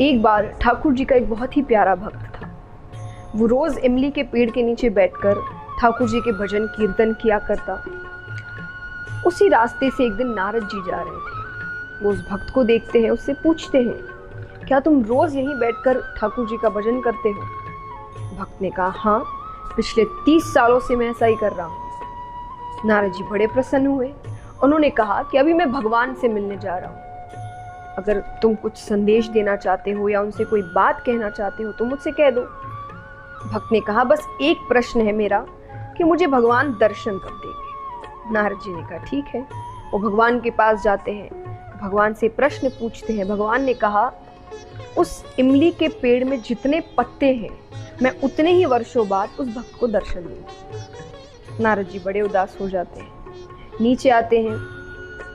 एक बार ठाकुर जी का एक बहुत ही प्यारा भक्त था। वो रोज इमली के पेड़ के नीचे बैठकर ठाकुर जी के भजन कीर्तन किया करता। उसी रास्ते से एक दिन नारद जी जा रहे थे। वो उस भक्त को देखते हैं, उससे पूछते हैं, क्या तुम रोज यहीं बैठकर ठाकुर जी का भजन करते हो? भक्त ने कहा, हाँ, पिछले 30 सालों से मैं ऐसा ही कर रहा हूँ। नारद जी बड़े प्रसन्न हुए। उन्होंने कहा कि अभी मैं भगवान से मिलने जा रहा हूँ। अगर तुम कुछ संदेश देना चाहते हो या उनसे कोई बात कहना चाहते हो तो मुझसे कह दो। भक्त ने कहा, बस एक प्रश्न है मेरा कि मुझे भगवान दर्शन कब देंगे? नारद जी ने कहा, ठीक है। वो भगवान के पास जाते हैं, भगवान से प्रश्न पूछते हैं। भगवान ने कहा, उस इमली के पेड़ में जितने पत्ते हैं मैं उतने ही वर्षों बाद उस भक्त को दर्शन दूंगा। नारद जी बड़े उदास हो जाते हैं, नीचे आते हैं।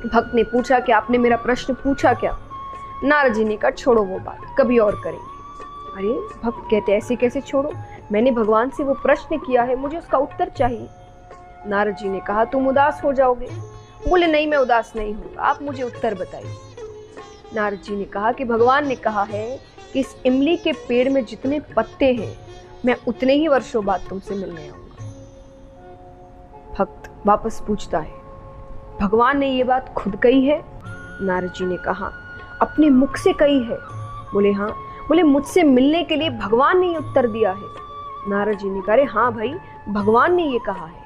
भक्त ने पूछा कि आपने मेरा प्रश्न पूछा क्या? नारद जी ने कहा, छोड़ो वो बात, कभी और करेंगे। अरे, भक्त कहते, ऐसे कैसे छोड़ो? मैंने भगवान से वो प्रश्न किया है, मुझे उसका उत्तर चाहिए। नारद जी ने कहा, तुम उदास हो जाओगे। बोले, नहीं, मैं उदास नहीं हूँ, आप मुझे उत्तर बताइए। नारद जी ने कहा कि भगवान ने कहा है कि इस इमली के पेड़ में जितने पत्ते हैं मैं उतने ही वर्षों बाद तुमसे मिलने आऊंगा। भक्त वापस पूछता है, भगवान ने ये बात खुद कही है? नारद जी ने कहा, अपने मुख से कही है। बोले, हाँ। बोले, मुझसे मिलने के लिए भगवान ने ये उत्तर दिया है? नारद जी ने कहा, हाँ भाई, भगवान ने ये कहा है।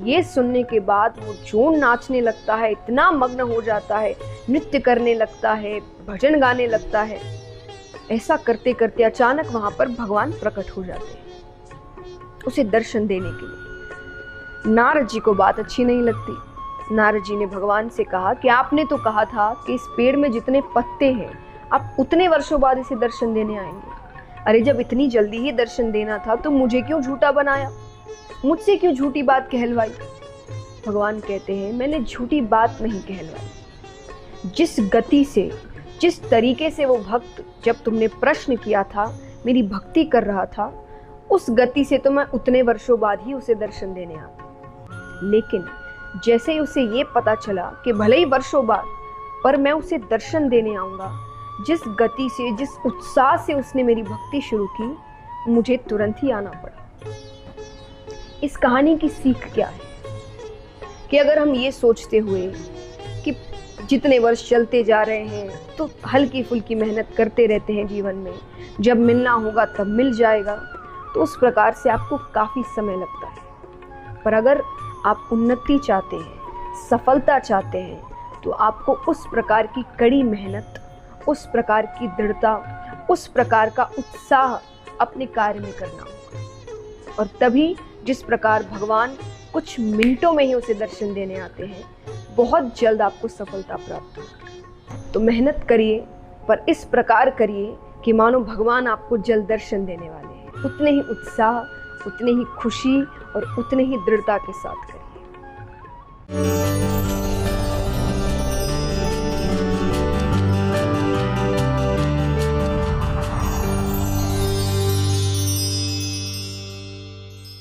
ये सुनने के बाद वो जोर नाचने लगता है, इतना मग्न हो जाता है, नृत्य करने लगता है, भजन गाने लगता है। ऐसा करते करते अचानक वहां पर भगवान प्रकट हो जाते हैं उसे दर्शन देने के लिए। नारद जी को बात अच्छी नहीं लगती। नारद जी ने भगवान से कहा कि आपने तो कहा था कि इस पेड़ में जितने पत्ते हैं आप उतने वर्षों बाद इसे दर्शन देने आएंगे। अरे, जब इतनी जल्दी ही दर्शन देना था तो मुझे क्यों झूठा बनाया? मुझसे क्यों झूठी बात कहलवाई? भगवान कहते हैं, मैंने झूठी बात नहीं कहलवाई। जिस गति से, जिस तरीके से वो भक्त जब तुमने प्रश्न किया था मेरी भक्ति कर रहा था, उस गति से तो मैं उतने वर्षों बाद ही उसे दर्शन देने आती। लेकिन जैसे ही उसे ये पता चला कि भले ही वर्षों बाद पर मैं उसे दर्शन देने आऊंगा, जिस गति से, जिस उत्साह से उसने मेरी भक्ति शुरू की, मुझे तुरंत ही आना पड़ा। इस कहानी की सीख क्या है कि अगर हम ये सोचते हुए कि जितने वर्ष चलते जा रहे हैं तो हल्की फुल्की मेहनत करते रहते हैं जीवन में, जब मिलना होगा तब मिल जाएगा, तो उस प्रकार से आपको काफ़ी समय लगता है। पर अगर आप उन्नति चाहते हैं, सफलता चाहते हैं, तो आपको उस प्रकार की कड़ी मेहनत, उस प्रकार की दृढ़ता, उस प्रकार का उत्साह अपने कार्य में करना होगा। और तभी जिस प्रकार भगवान कुछ मिनटों में ही उसे दर्शन देने आते हैं, बहुत जल्द आपको सफलता प्राप्त होगी। तो मेहनत करिए, पर इस प्रकार करिए कि मानो भगवान आपको जल्द दर्शन देने वाले हैं। उतने ही उत्साह, उतनी ही खुशी और उतने ही दृढ़ता के साथ करिए।